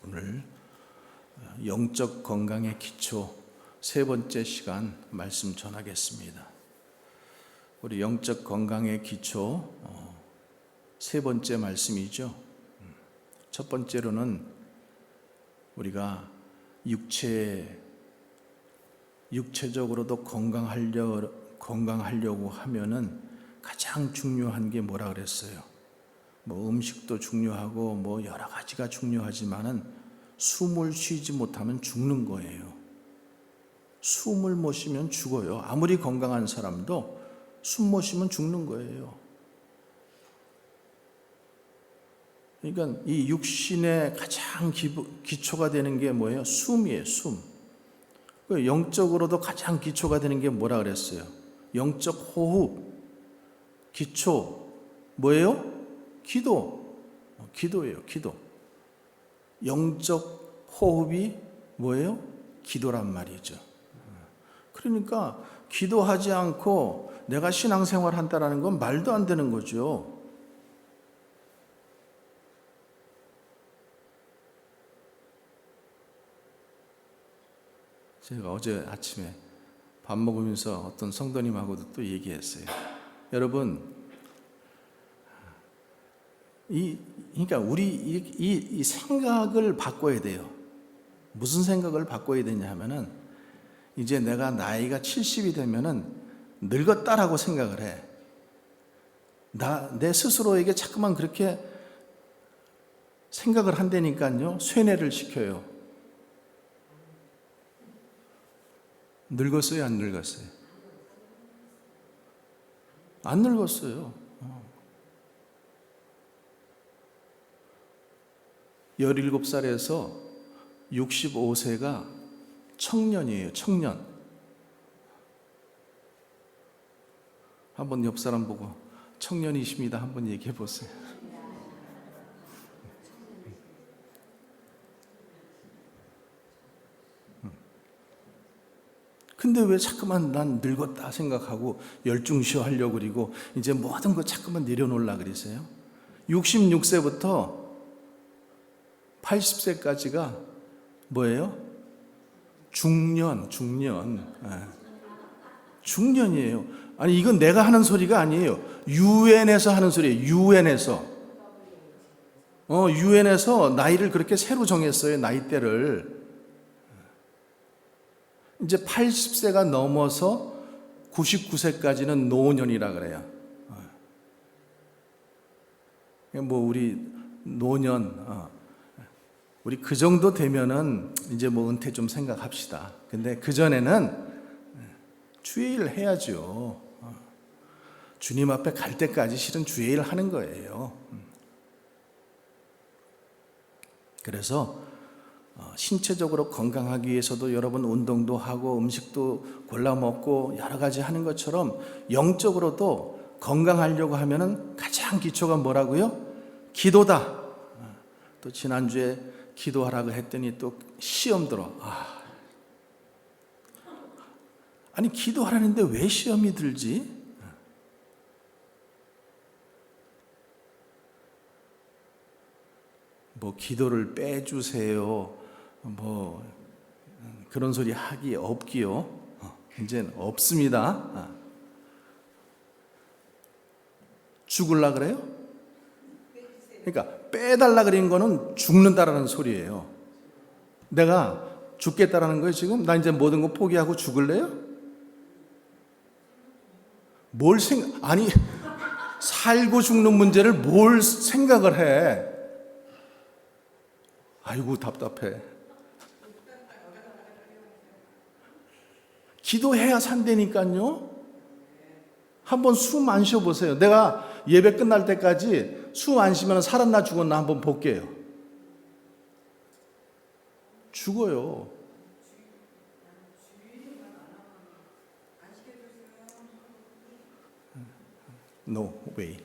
오늘 영적 건강의 기초 세 번째 시간 말씀 전하겠습니다. 우리 영적 건강의 기초 세 번째 말씀이죠. 첫 번째로는 우리가 육체적으로도 건강하려고 하면은 가장 중요한 게 뭐라 그랬어요? 음식도 중요하고 여러 가지가 중요하지만은 숨을 쉬지 못하면 죽는 거예요. 숨을 못 쉬면 죽어요. 아무리 건강한 사람도 숨 못 쉬면 죽는 거예요. 그러니까 이 육신의 가장 기초가 되는 게 뭐예요? 숨이에요, 숨. 영적으로도 가장 기초가 되는 게 뭐라 그랬어요? 영적 호흡, 기초, 뭐예요? 기도예요, 기도. 영적 호흡이 뭐예요? 기도란 말이죠. 그러니까 기도하지 않고 내가 신앙생활 한다는 건 말도 안 되는 거죠. 제가 어제 아침에 밥 먹으면서 어떤 성도님하고도 또 얘기했어요. 여러분, 그러니까 우리 이 생각을 바꿔야 돼요. 무슨 생각을 바꿔야 되냐 하면은 이제 내가 나이가 70이 되면은 늙었다라고 생각을 해. 내 스스로에게 자꾸만 그렇게 생각을 한다니까요. 쇠뇌를 시켜요. 늙었어요, 안 늙었어요? 안 늙었어요. 17살에서 65세가 청년이에요, 청년. 한번 옆 사람 보고 청년이십니다 한번 얘기해 보세요. 근데 왜 자꾸만 난 늙었다 생각하고 열중시어 하려고 그리고 이제 모든 거 자꾸만 내려놓으려고 그러세요? 66세부터 80세까지가 뭐예요? 중년이에요. 아니 이건 내가 하는 소리가 아니에요. 유엔에서 하는 소리예요. 유엔에서 나이를 그렇게 새로 정했어요. 나이대를. 이제 80세가 넘어서 99세까지는 노년이라 그래요. 우리 노년, 우리 그 정도 되면은 이제 은퇴 좀 생각합시다. 근데 그전에는 주의를 해야죠. 주님 앞에 갈 때까지 실은 주의를 하는 거예요. 그래서 신체적으로 건강하기 위해서도 여러분 운동도 하고 음식도 골라 먹고 여러 가지 하는 것처럼 영적으로도 건강하려고 하면은 가장 기초가 뭐라고요? 기도다. 또 지난주에 기도하라고 했더니 또 시험 들어. 아니 기도하라는데 왜 시험이 들지? 기도를 빼주세요. 그런 소리 하기 없기요. 이제는 없습니다. 죽을라 그래요? 그러니까 빼달라 그린 거는 죽는다라는 소리예요. 내가 죽겠다라는 거예요 지금? 나 이제 모든 거 포기하고 죽을래요? 아니 살고 죽는 문제를 뭘 생각을 해? 아이고 답답해. 기도해야 산다니까요. 한번 숨 안 쉬어보세요. 내가 예배 끝날 때까지 숨 안 쉬면 살았나 죽었나 한번 볼게요. 죽어요. No way.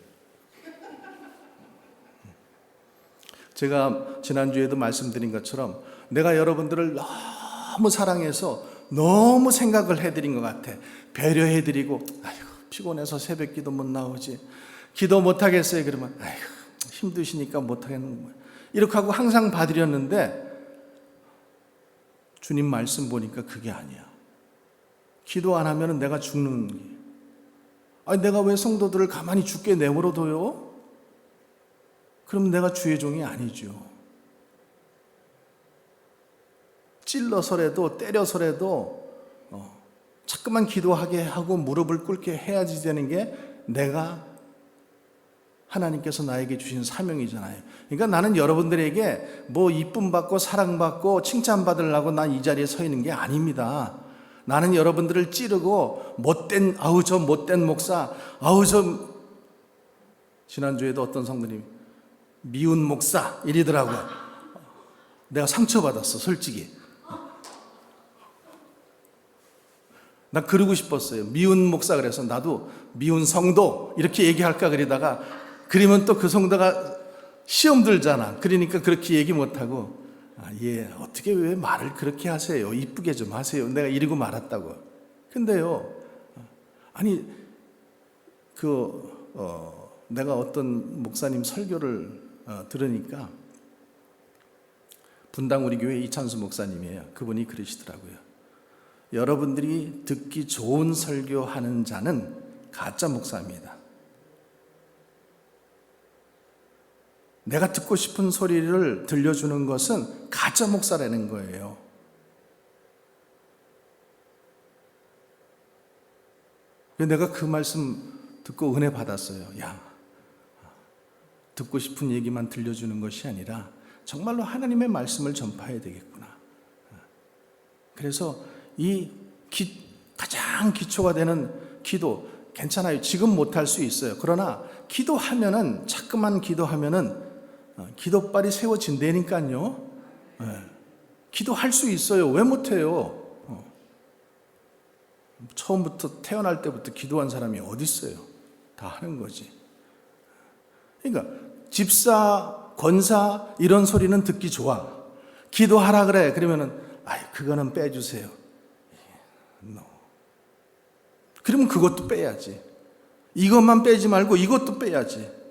제가 지난주에도 말씀드린 것처럼 내가 여러분들을 너무 사랑해서 너무 생각을 해드린 것 같아. 배려해드리고 아이고 피곤해서 새벽 기도 못 나오지. 기도 못하겠어요. 그러면 아이고 힘드시니까 못하겠는 거예요. 이렇게 하고 항상 받으렸는데 주님 말씀 보니까 그게 아니야. 기도 안 하면 내가 죽는 게. 아니, 내가 왜 성도들을 가만히 죽게 내버려둬요? 그럼 내가 주의 종이 아니죠. 찔러서라도 때려서라도 자꾸만 기도하게 하고 무릎을 꿇게 해야지 되는 게 내가 하나님께서 나에게 주신 사명이잖아요. 그러니까 나는 여러분들에게 뭐 이쁨 받고 사랑받고 칭찬받으려고 난 이 자리에 서 있는 게 아닙니다. 나는 여러분들을 찌르고 아우 저 못된 목사, 아우 저 지난주에도 어떤 성도님 미운 목사 이러더라고요. 내가 상처받았어, 솔직히. 나 그러고 싶었어요. 미운 목사 그래서 나도 미운 성도 이렇게 얘기할까 그러다가 그러면 또 그 성도가 시험 들잖아. 그러니까 그렇게 얘기 못하고 예, 어떻게 왜 말을 그렇게 하세요? 이쁘게 좀 하세요. 내가 이러고 말았다고. 근데요, 아니 내가 어떤 목사님 설교를 들으니까 분당 우리 교회 이찬수 목사님이에요. 그분이 그러시더라고요. 여러분들이 듣기 좋은 설교하는 자는 가짜 목사입니다. 내가 듣고 싶은 소리를 들려주는 것은 가짜 목사라는 거예요. 내가 그 말씀 듣고 은혜 받았어요. 야, 듣고 싶은 얘기만 들려주는 것이 아니라 정말로 하나님의 말씀을 전파해야 되겠구나. 그래서 가장 기초가 되는 기도, 괜찮아요. 지금 못할 수 있어요. 그러나 기도하면은, 자꾸만 기도하면은 기도발이 세워진다니까요. 기도할 수 있어요. 왜 못해요? 처음부터 태어날 때부터 기도한 사람이 어디 있어요? 다 하는 거지. 그러니까 집사, 권사 이런 소리는 듣기 좋아. 기도하라 그래. 그러면은 그거는 빼주세요. 그러면 그것도 빼야지. 이것만 빼지 말고 이것도 빼야지.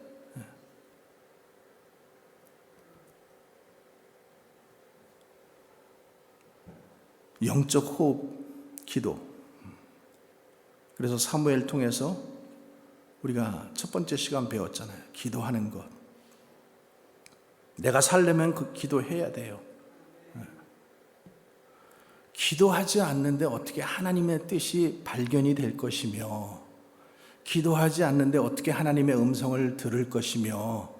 영적 호흡 기도. 그래서 사무엘 통해서 우리가 첫 번째 시간 배웠잖아요. 기도하는 것. 내가 살려면 그 기도해야 돼요. 기도하지 않는데 어떻게 하나님의 뜻이 발견이 될 것이며, 기도하지 않는데 어떻게 하나님의 음성을 들을 것이며,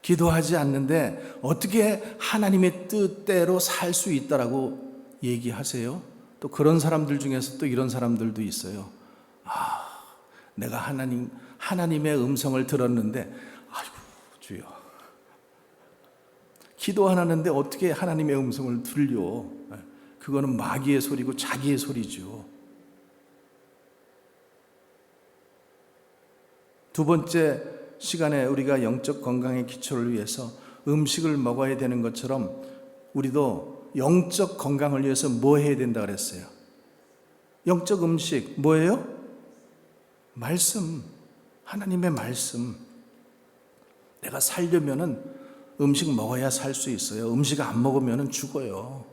기도하지 않는데 어떻게 하나님의 뜻대로 살 수 있다라고 얘기하세요? 또 그런 사람들 중에서 또 이런 사람들도 있어요. 내가 하나님의 음성을 들었는데, 아이고, 주여. 기도 안 하는데 어떻게 하나님의 음성을 들려? 그거는 마귀의 소리고 자기의 소리죠. 두 번째 시간에 우리가 영적 건강의 기초를 위해서 음식을 먹어야 되는 것처럼 우리도 영적 건강을 위해서 뭐 해야 된다 그랬어요? 영적 음식 뭐예요? 말씀, 하나님의 말씀. 내가 살려면은 음식 먹어야 살 수 있어요. 음식 안 먹으면은 죽어요.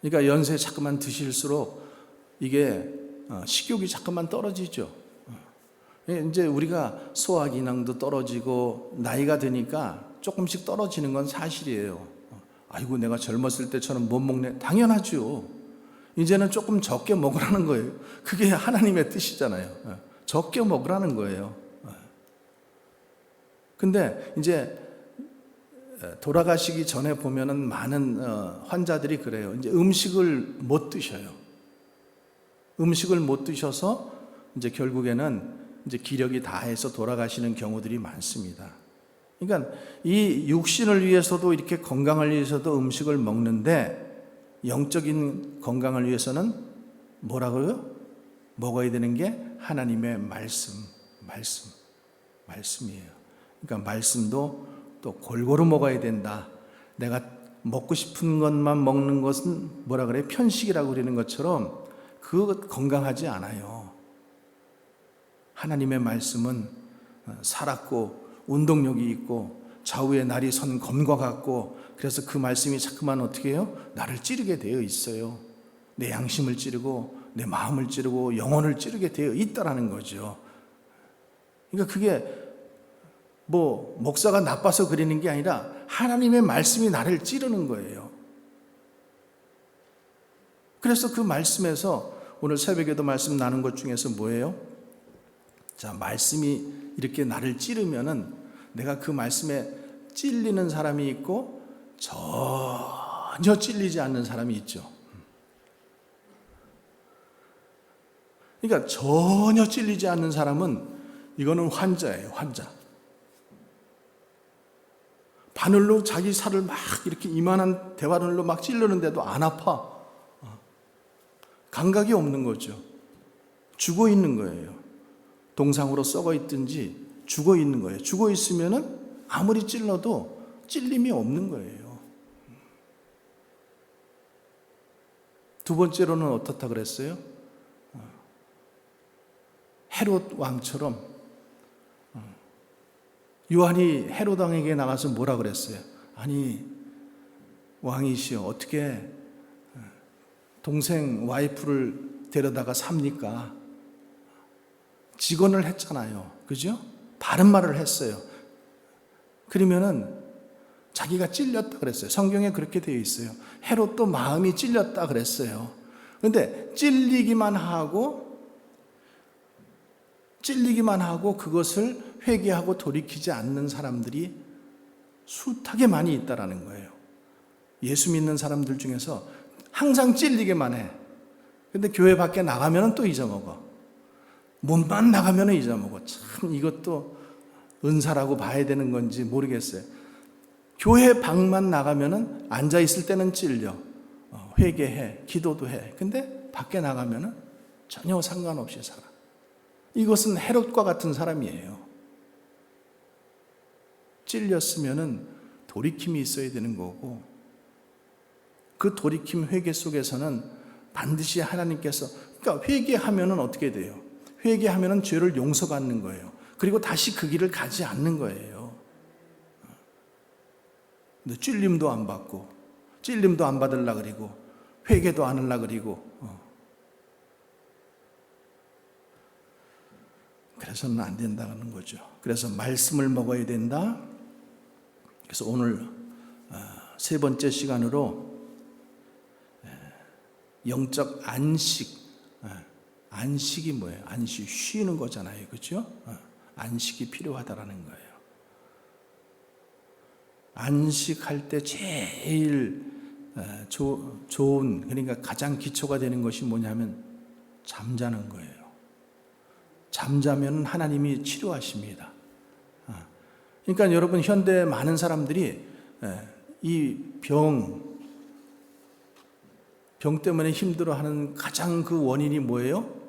그러니까 연세 자꾸만 드실수록 이게 식욕이 자꾸만 떨어지죠. 이제 우리가 소화 기능도 떨어지고 나이가 드니까 조금씩 떨어지는 건 사실이에요. 아이고, 내가 젊었을 때처럼 못 먹네. 당연하죠. 이제는 조금 적게 먹으라는 거예요. 그게 하나님의 뜻이잖아요. 적게 먹으라는 거예요. 근데 이제 돌아가시기 전에 보면은 많은 환자들이 그래요. 이제 음식을 못 드셔요. 음식을 못 드셔서 이제 결국에는 이제 기력이 다해서 돌아가시는 경우들이 많습니다. 그러니까 이 육신을 위해서도 이렇게 건강을 위해서도 음식을 먹는데 영적인 건강을 위해서는 뭐라고요? 먹어야 되는 게 하나님의 말씀이에요. 그러니까 말씀도 또 골고루 먹어야 된다. 내가 먹고 싶은 것만 먹는 것은 뭐라 그래요? 편식이라고 그러는 것처럼 그거 건강하지 않아요. 하나님의 말씀은 살았고 운동력이 있고 좌우에 날이 선 검과 같고, 그래서 그 말씀이 자꾸만 어떻게 해요? 나를 찌르게 되어 있어요. 내 양심을 찌르고 내 마음을 찌르고 영혼을 찌르게 되어 있다라는 거죠. 그러니까 그게 뭐 목사가 나빠서 그리는 게 아니라 하나님의 말씀이 나를 찌르는 거예요. 그래서 그 말씀에서 오늘 새벽에도 말씀 나눈 것 중에서 뭐예요? 자, 말씀이 이렇게 나를 찌르면은 내가 그 말씀에 찔리는 사람이 있고 전혀 찔리지 않는 사람이 있죠. 그러니까 전혀 찔리지 않는 사람은 이거는 환자예요, 환자. 바늘로 자기 살을 막 이렇게 이만한 대바늘로 막 찌르는데도 안 아파. 감각이 없는 거죠. 죽어 있는 거예요. 동상으로 썩어 있든지 죽어 있는 거예요. 죽어 있으면은 아무리 찔러도 찔림이 없는 거예요. 두 번째로는 어떻다 그랬어요? 헤롯 왕처럼 요한이 헤롯 왕에게 나가서 뭐라 그랬어요? 아니, 왕이시여, 어떻게 동생 와이프를 데려다가 삽니까? 직언을 했잖아요. 그죠? 바른 말을 했어요. 그러면은 자기가 찔렸다 그랬어요. 성경에 그렇게 되어 있어요. 헤롯도 마음이 찔렸다 그랬어요. 그런데 찔리기만 하고 그것을 회개하고 돌이키지 않는 사람들이 숱하게 많이 있다라는 거예요. 예수 믿는 사람들 중에서 항상 찔리기만 해. 근데 교회 밖에 나가면 또 잊어먹어. 몸만 나가면 잊어먹어. 참 이것도 은사라고 봐야 되는 건지 모르겠어요. 교회 밖만 나가면 앉아있을 때는 찔려. 회개해. 기도도 해. 근데 밖에 나가면 전혀 상관없이 살아. 이것은 헤롯과 같은 사람이에요. 찔렸으면 돌이킴이 있어야 되는 거고, 그 돌이킴 회개 속에서는 반드시 하나님께서, 그러니까 회개하면은 어떻게 돼요? 회개하면은 죄를 용서받는 거예요. 그리고 다시 그 길을 가지 않는 거예요. 근데 찔림도 안 받고, 찔림도 안 받으려 그리고, 회개도 안 하려 그리고, 그래서는 안 된다는 거죠. 그래서 말씀을 먹어야 된다. 그래서 오늘 세 번째 시간으로 영적 안식. 안식이 뭐예요? 안식, 쉬는 거잖아요. 그렇죠? 안식이 필요하다라는 거예요. 안식할 때 제일 좋은, 그러니까 가장 기초가 되는 것이 뭐냐면 잠자는 거예요. 잠자면 하나님이 치료하십니다. 그러니까 여러분, 현대 많은 사람들이 이 병 때문에 힘들어하는 가장 그 원인이 뭐예요?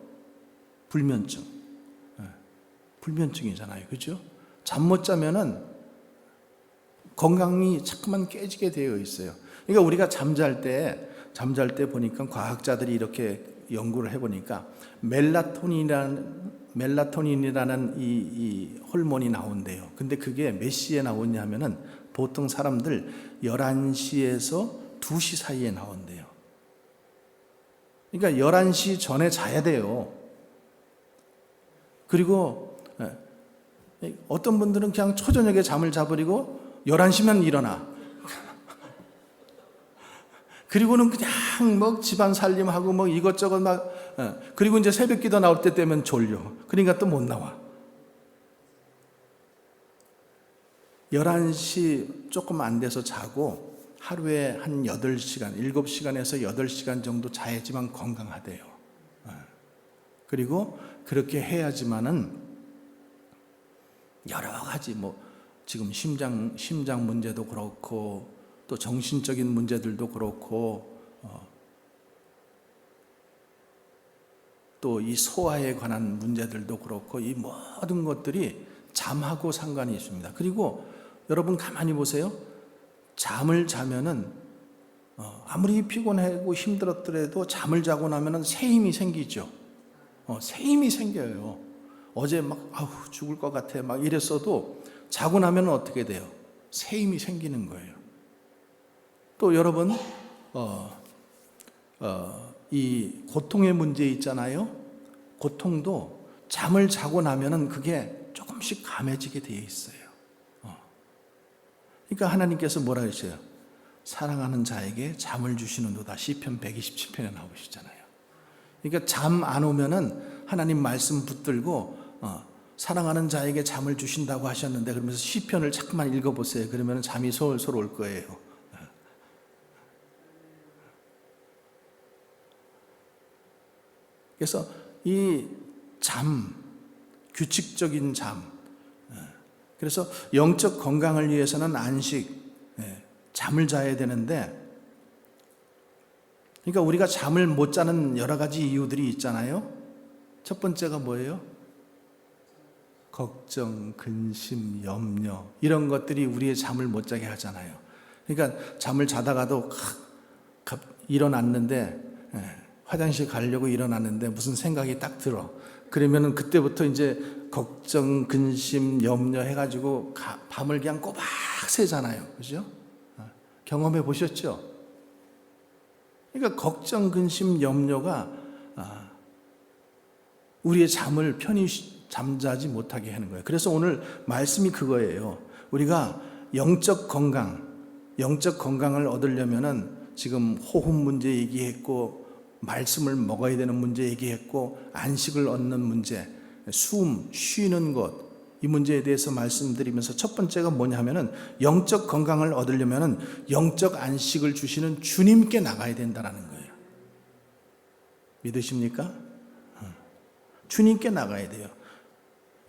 불면증. 불면증이잖아요. 그죠? 잠 못 자면은 건강이 자꾸만 깨지게 되어 있어요. 그러니까 우리가 잠잘 때 보니까 과학자들이 이렇게 연구를 해보니까 멜라토닌이라는 이 호르몬이 나온대요. 근데 그게 몇 시에 나오냐면은 보통 사람들 11시에서 2시 사이에 나온대요. 그러니까 11시 전에 자야 돼요. 그리고 어떤 분들은 그냥 초저녁에 잠을 자버리고 11시면 일어나. 그리고는 그냥 뭐 집안 살림하고 뭐 이것저것 막, 그리고 이제 새벽 기도 나올 때 되면 졸려. 그러니까 또 못 나와. 11시 조금 안 돼서 자고 하루에 한 8시간, 7시간에서 8시간 정도 자야지만 건강하대요. 그리고 그렇게 해야지만은 여러 가지 뭐 지금 심장 문제도 그렇고 또 정신적인 문제들도 그렇고 또 이 소화에 관한 문제들도 그렇고 이 모든 것들이 잠하고 상관이 있습니다. 그리고 여러분 가만히 보세요. 잠을 자면은 아무리 피곤하고 힘들었더라도 잠을 자고 나면은 새 힘이 생기죠. 새 힘이 생겨요. 어제 막 죽을 것 같아 막 이랬어도 자고 나면 어떻게 돼요? 새 힘이 생기는 거예요. 또 여러분, 이 고통의 문제 있잖아요. 고통도 잠을 자고 나면은 그게 조금씩 감해지게 되어 있어요. 그러니까 하나님께서 뭐라 그러셔요? 사랑하는 자에게 잠을 주시는도다. 시편 127편에 나오시잖아요. 그러니까 잠 안 오면은 하나님 말씀 붙들고 사랑하는 자에게 잠을 주신다고 하셨는데, 그러면서 시편을 자꾸만 읽어보세요. 그러면 잠이 솔솔 올 거예요. 그래서 이 잠, 규칙적인 잠, 그래서 영적 건강을 위해서는 안식, 잠을 자야 되는데, 그러니까 우리가 잠을 못 자는 여러 가지 이유들이 있잖아요. 첫 번째가 뭐예요? 걱정, 근심, 염려, 이런 것들이 우리의 잠을 못 자게 하잖아요. 그러니까 잠을 자다가도 일어났는데, 화장실 가려고 일어났는데 무슨 생각이 딱 들어. 그러면은 그때부터 이제 걱정, 근심, 염려 해가지고 밤을 그냥 꼬박 새잖아요. 그죠? 경험해 보셨죠? 그러니까 걱정, 근심, 염려가 우리의 잠을 편히 잠자지 못하게 하는 거예요. 그래서 오늘 말씀이 그거예요. 우리가 영적 건강을 얻으려면은 지금 호흡 문제 얘기했고, 말씀을 먹어야 되는 문제 얘기했고, 안식을 얻는 문제, 쉬는 것, 이 문제에 대해서 말씀드리면서 첫 번째가 뭐냐 하면은 영적 건강을 얻으려면은 영적 안식을 주시는 주님께 나가야 된다는 거예요. 믿으십니까? 주님께 나가야 돼요.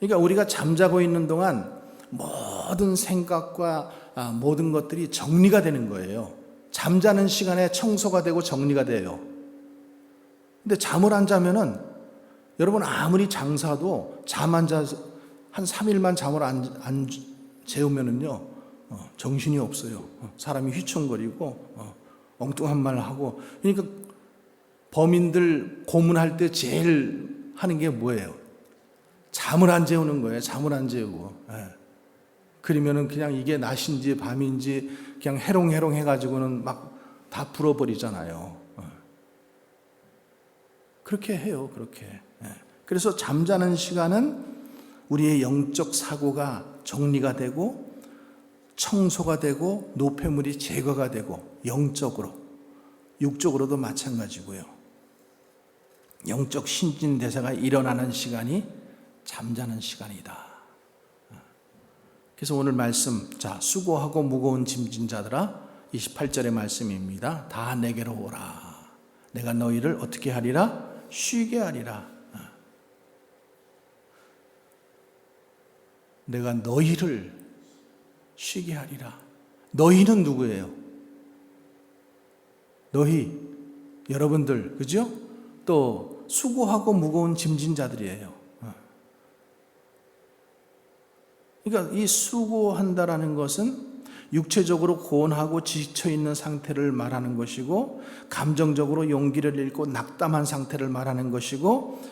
그러니까 우리가 잠자고 있는 동안 모든 생각과 모든 것들이 정리가 되는 거예요. 잠자는 시간에 청소가 되고 정리가 돼요. 근데 잠을 안 자면은, 여러분 아무리 장사도 잠 안 자서 한 3일만 잠을 안 재우면은요, 정신이 없어요. 사람이 휘청거리고 엉뚱한 말 하고. 그러니까 범인들 고문할 때 제일 하는 게 뭐예요? 잠을 안 재우는 거예요. 잠을 안 재우고. 그러면은 그냥 이게 낮인지 밤인지 그냥 해롱해롱 해가지고는 막 다 풀어버리잖아요. 그렇게 해요. 그렇게. 그래서 잠자는 시간은 우리의 영적 사고가 정리가 되고, 청소가 되고, 노폐물이 제거가 되고, 영적으로, 육적으로도 마찬가지고요. 영적 신진대사가 일어나는 시간이 잠자는 시간이다. 그래서 오늘 말씀, 자, 수고하고 무거운 짐진 자들아, 28절의 말씀입니다. 다 내게로 오라. 내가 너희를 어떻게 하리라? 쉬게 하리라. 내가 너희를 쉬게 하리라. 너희는 누구예요? 너희, 여러분들, 그죠? 또 수고하고 무거운 짐진 자들이에요. 그러니까 이 수고한다라는 것은 육체적으로 고온하고 지쳐있는 상태를 말하는 것이고, 감정적으로 용기를 잃고 낙담한 상태를 말하는 것이고,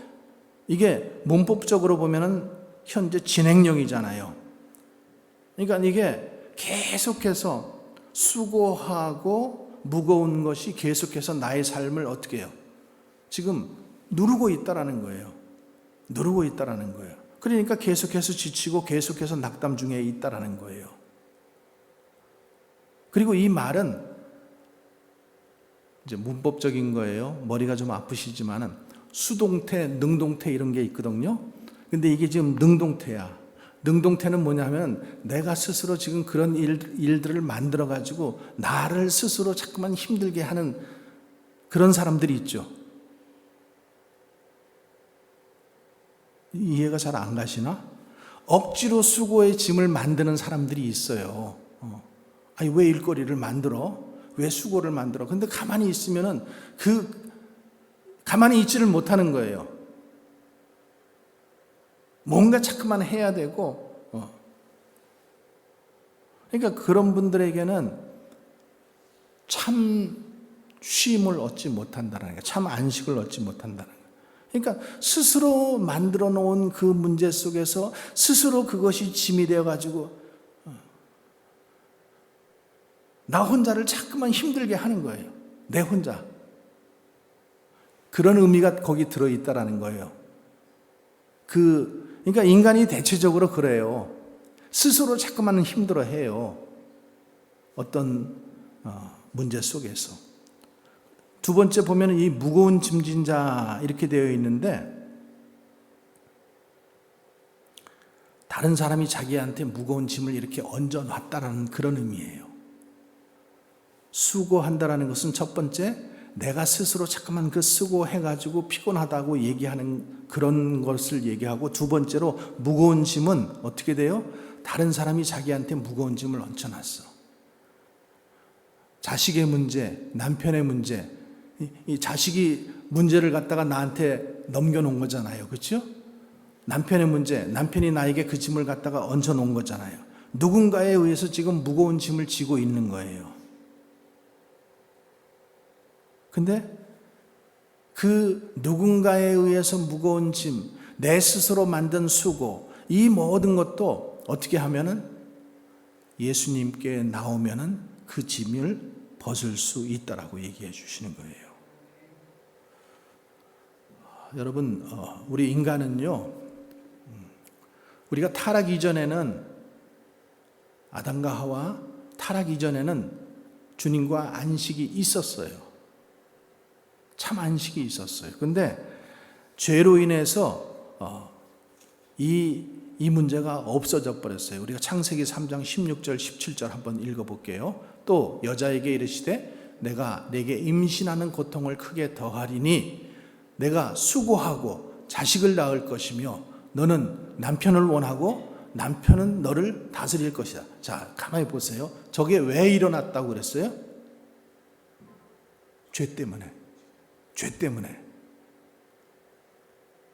이게 문법적으로 보면은 현재 진행형이잖아요. 그러니까 이게 계속해서 수고하고 무거운 것이 계속해서 나의 삶을 어떻게 해요? 지금 누르고 있다라는 거예요. 누르고 있다라는 거예요. 그러니까 계속해서 지치고 계속해서 낙담 중에 있다라는 거예요. 그리고 이 말은 이제 문법적인 거예요. 머리가 좀 아프시지만은 수동태, 능동태 이런 게 있거든요. 근데 이게 지금 능동태야. 능동태는 뭐냐면 내가 스스로 지금 그런 일들을 만들어 가지고 나를 스스로 자꾸만 힘들게 하는 그런 사람들이 있죠. 이해가 잘 안 가시나? 억지로 수고의 짐을 만드는 사람들이 있어요. 아니, 왜 일거리를 만들어? 왜 수고를 만들어? 근데 가만히 있으면은 가만히 있지를 못하는 거예요. 뭔가 자꾸만 해야 되고, 그러니까 그런 분들에게는 참 쉼을 얻지 못한다는 거예요. 참 안식을 얻지 못한다는 거예요. 그러니까 스스로 만들어 놓은 그 문제 속에서 스스로 그것이 짐이 되어가지고 나 혼자를 자꾸만 힘들게 하는 거예요. 내 혼자. 그런 의미가 거기 들어있다라는 거예요. 그러니까 인간이 대체적으로 그래요. 스스로 자꾸만 힘들어해요. 어떤 문제 속에서. 두 번째 보면 이 무거운 짐진 자 이렇게 되어 있는데, 다른 사람이 자기한테 무거운 짐을 이렇게 얹어놨다라는 그런 의미예요. 수고한다라는 것은 첫 번째, 내가 스스로 자꾸만 그 수고해가지고 피곤하다고 얘기하는 그런 것을 얘기하고, 두 번째로 무거운 짐은 어떻게 돼요? 다른 사람이 자기한테 무거운 짐을 얹혀놨어. 자식의 문제, 남편의 문제, 이 자식이 문제를 갖다가 나한테 넘겨놓은 거잖아요. 그렇죠? 남편의 문제, 남편이 나에게 그 짐을 갖다가 얹어놓은 거잖아요. 누군가에 의해서 지금 무거운 짐을 지고 있는 거예요. 근데 그 누군가에 의해서 무거운 짐, 내 스스로 만든 수고, 이 모든 것도 어떻게 하면은 예수님께 나오면은 그 짐을 벗을 수 있다라고 얘기해 주시는 거예요. 여러분, 우리 인간은요, 우리가 타락 이전에는, 아담과 하와 타락 이전에는 주님과 안식이 있었어요. 참 안식이 있었어요. 근데 죄로 인해서 이 문제가 없어져 버렸어요. 우리가 창세기 3장 16절 17절 한번 읽어볼게요. 또 여자에게 이르시되 내가 내게 임신하는 고통을 크게 더하리니 내가 수고하고 자식을 낳을 것이며 너는 남편을 원하고 남편은 너를 다스릴 것이다. 자, 가만히 보세요. 저게 왜 일어났다고 그랬어요? 죄 때문에. 죄 때문에.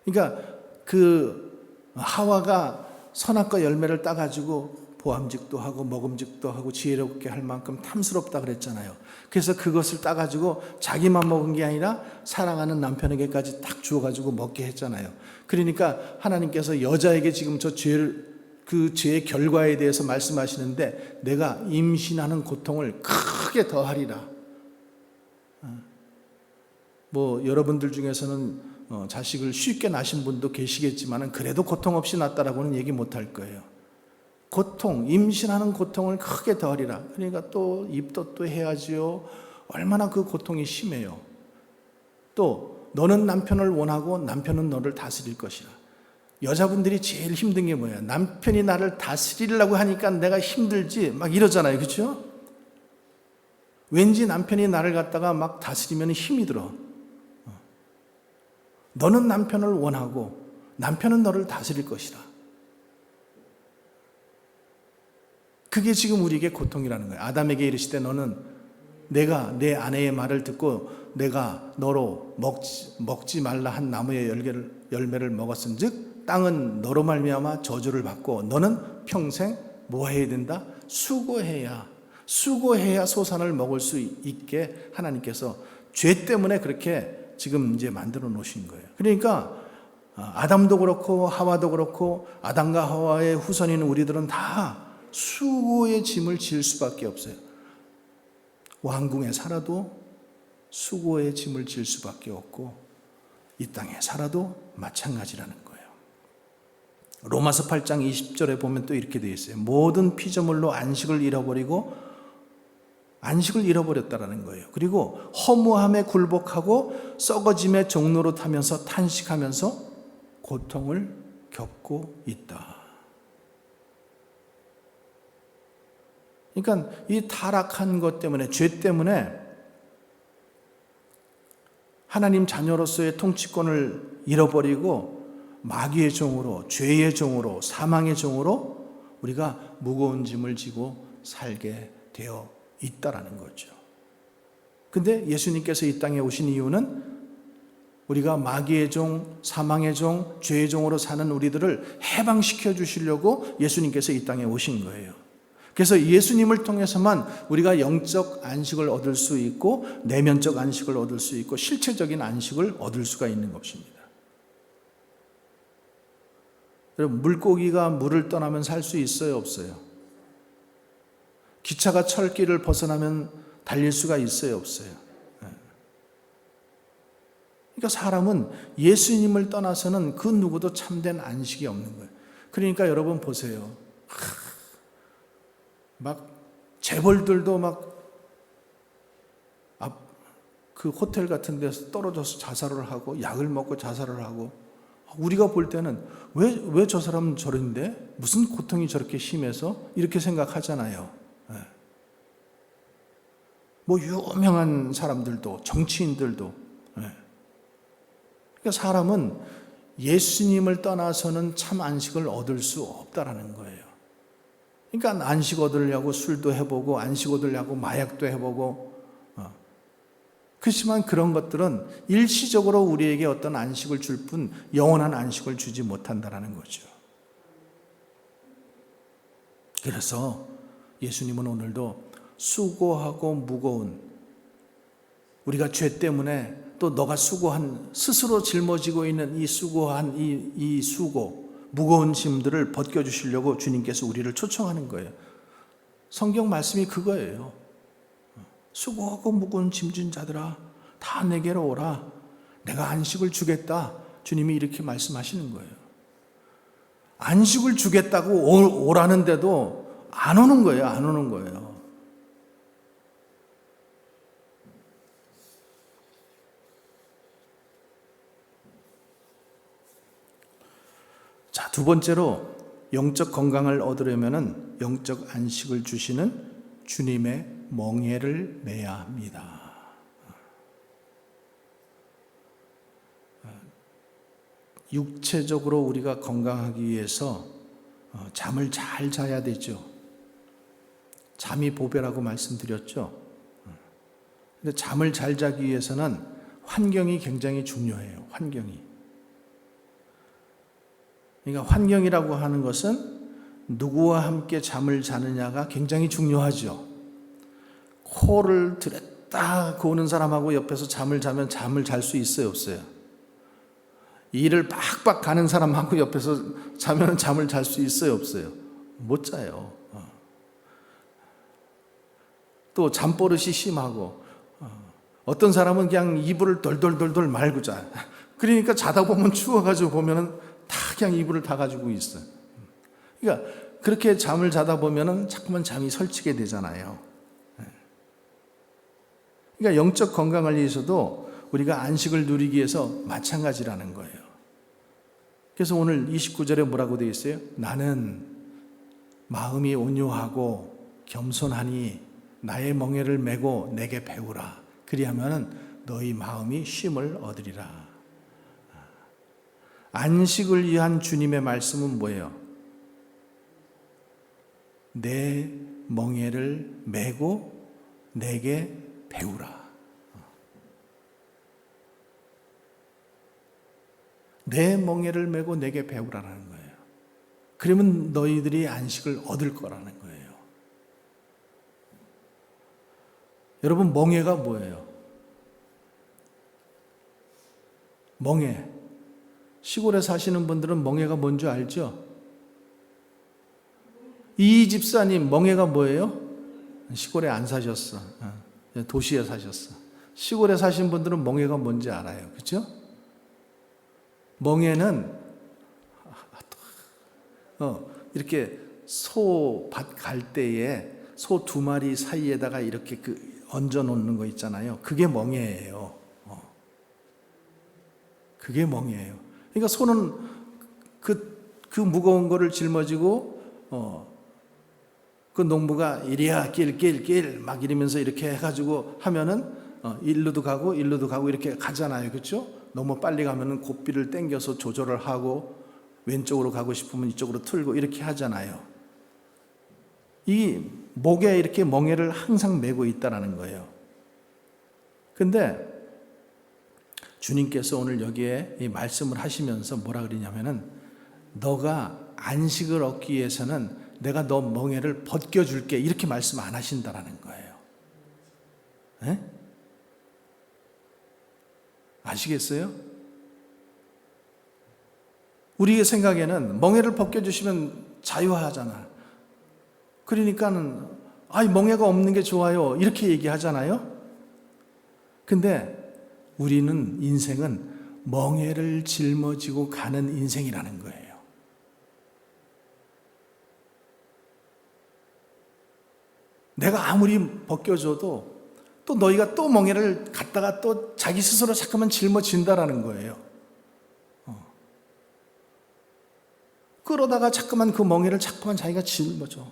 그러니까 그 하와가 선악과 열매를 따가지고 보암직도 하고 먹음직도 하고 지혜롭게 할 만큼 탐스럽다 그랬잖아요. 그래서 그것을 따가지고 자기만 먹은 게 아니라 사랑하는 남편에게까지 딱 주어가지고 먹게 했잖아요. 그러니까 하나님께서 여자에게 지금 저 죄를, 그 죄의 결과에 대해서 말씀하시는데 내가 임신하는 고통을 크게 더하리라. 뭐 여러분들 중에서는 자식을 쉽게 낳으신 분도 계시겠지만 그래도 고통 없이 낳았다라고는 얘기 못할 거예요. 고통, 임신하는 고통을 크게 더하리라. 그러니까 또 입덧 또 해야지요. 얼마나 그 고통이 심해요. 또 너는 남편을 원하고 남편은 너를 다스릴 것이라. 여자분들이 제일 힘든 게 뭐예요? 남편이 나를 다스리려고 하니까 내가 힘들지 막 이러잖아요. 그렇죠? 왠지 남편이 나를 갖다가 막 다스리면 힘이 들어. 너는 남편을 원하고 남편은 너를 다스릴 것이다. 그게 지금 우리에게 고통이라는 거예요. 아담에게 이르시되 너는 내가 내 아내의 말을 듣고 내가 너로 먹지 말라 한 나무의 열매를 먹었은즉 땅은 너로 말미암아 저주를 받고 너는 평생 뭐 해야 된다? 수고해야 소산을 먹을 수 있게 하나님께서 죄 때문에 그렇게 지금 이제 만들어 놓으신 거예요. 그러니까 아담도 그렇고 하와도 그렇고 아담과 하와의 후손인 우리들은 다 수고의 짐을 질 수밖에 없어요. 왕궁에 살아도 수고의 짐을 질 수밖에 없고 이 땅에 살아도 마찬가지라는 거예요. 로마서 8장 20절에 보면 또 이렇게 되어 있어요. 모든 피조물로 안식을 잃어버렸다라는 거예요. 그리고 허무함에 굴복하고 썩어짐의 종로로 타면서 탄식하면서 고통을 겪고 있다. 그러니까 이 타락한 것 때문에, 죄 때문에 하나님 자녀로서의 통치권을 잃어버리고 마귀의 종으로, 죄의 종으로, 사망의 종으로 우리가 무거운 짐을 지고 살게 되어 있다라는 거죠. 근데 예수님께서 이 땅에 오신 이유는 우리가 마귀의 종, 사망의 종, 죄의 종으로 사는 우리들을 해방시켜 주시려고 예수님께서 이 땅에 오신 거예요. 그래서 예수님을 통해서만 우리가 영적 안식을 얻을 수 있고 내면적 안식을 얻을 수 있고 실체적인 안식을 얻을 수가 있는 것입니다. 여러분, 물고기가 물을 떠나면 살 수 있어요, 없어요? 기차가 철길을 벗어나면 달릴 수가 있어요, 없어요? 그러니까 사람은 예수님을 떠나서는 그 누구도 참된 안식이 없는 거예요. 그러니까 여러분 보세요. 막 재벌들도 막 그 호텔 같은 데서 떨어져서 자살을 하고 약을 먹고 자살을 하고, 우리가 볼 때는 왜 저 사람은 저런데? 무슨 고통이 저렇게 심해서? 이렇게 생각하잖아요. 뭐 유명한 사람들도, 정치인들도. 그러니까 사람은 예수님을 떠나서는 참 안식을 얻을 수 없다라는 거예요. 그러니까 안식 얻으려고 술도 해보고, 안식 얻으려고 마약도 해보고. 그렇지만 그런 것들은 일시적으로 우리에게 어떤 안식을 줄 뿐 영원한 안식을 주지 못한다라는 거죠. 그래서 예수님은 오늘도 수고하고 무거운, 우리가 죄 때문에 또 너가 수고한, 스스로 짊어지고 있는 이 수고한 이 수고, 무거운 짐들을 벗겨주시려고 주님께서 우리를 초청하는 거예요. 성경 말씀이 그거예요. 수고하고 무거운 짐진 자들아, 다 내게로 오라. 내가 안식을 주겠다. 주님이 이렇게 말씀하시는 거예요. 안식을 주겠다고 오라는데도 안 오는 거예요. 안 오는 거예요. 자, 두 번째로 영적 건강을 얻으려면 영적 안식을 주시는 주님의 멍에를 매야 합니다. 육체적으로 우리가 건강하기 위해서 잠을 잘 자야 되죠. 잠이 보배라고 말씀드렸죠. 근데 잠을 잘 자기 위해서는 환경이 굉장히 중요해요. 환경이. 그러니까 환경이라고 하는 것은 누구와 함께 잠을 자느냐가 굉장히 중요하죠. 코를 들였다 고는 사람하고 옆에서 잠을 자면 잠을 잘 수 있어요, 없어요? 이를 빡빡 가는 사람하고 옆에서 자면 잠을 잘 수 있어요, 없어요? 못 자요. 또 잠버릇이 심하고, 어떤 사람은 그냥 이불을 돌돌돌돌 말고 자요. 그러니까 자다 보면 추워가지고 보면은 다 그냥 이불을 다 가지고 있어요. 그러니까 그렇게 잠을 자다 보면은 자꾸만 잠이 설치게 되잖아요. 그러니까 영적 건강을 위해서도 우리가 안식을 누리기 위해서 마찬가지라는 거예요. 그래서 오늘 29절에 뭐라고 되어 있어요? 나는 마음이 온유하고 겸손하니 나의 멍에를 메고 내게 배우라. 그리하면 너희 마음이 쉼을 얻으리라. 안식을 위한 주님의 말씀은 뭐예요? 내 멍에를 메고 내게 배우라. 내 멍에를 메고 내게 배우라는 거예요. 그러면 너희들이 안식을 얻을 거라는 거예요. 여러분, 멍에가 뭐예요? 멍에. 시골에 사시는 분들은 멍에가 뭔지 알죠? 이 집사님, 멍에가 뭐예요? 시골에 안 사셨어. 도시에 사셨어. 시골에 사신 분들은 멍에가 뭔지 알아요. 그렇죠? 멍에는 이렇게 소 밭 갈 때에 소 두 마리 사이에다가 이렇게 얹어 놓는 거 있잖아요. 그게 멍에예요. 그게 멍에예요. 그러니까 소는 그 무거운 거를 짊어지고 그 농부가 이리야 길 막 이러면서 이렇게 해가지고 하면은 일로도 가고 이렇게 가잖아요. 그렇죠? 너무 빨리 가면은 고삐를 당겨서 조절을 하고 왼쪽으로 가고 싶으면 이쪽으로 틀고 이렇게 하잖아요. 이 목에 이렇게 멍에를 항상 메고 있다라는 거예요. 근데 주님께서 오늘 여기에 이 말씀을 하시면서 뭐라 그러냐면은 너가 안식을 얻기 위해서는 내가 너 멍에를 벗겨줄게 이렇게 말씀 안 하신다라는 거예요. 네? 아시겠어요? 우리의 생각에는 멍에를 벗겨주시면 자유하잖아. 그러니까는 아이, 멍에가 없는 게 좋아요. 이렇게 얘기하잖아요. 근데 우리는 인생은 멍에를 짊어지고 가는 인생이라는 거예요. 내가 아무리 벗겨줘도 또 너희가 또 멍에를 갖다가 또 자기 스스로 자꾸만 짊어진다라는 거예요. 그러다가 자꾸만 그 멍에를 자꾸만 자기가 짊어져.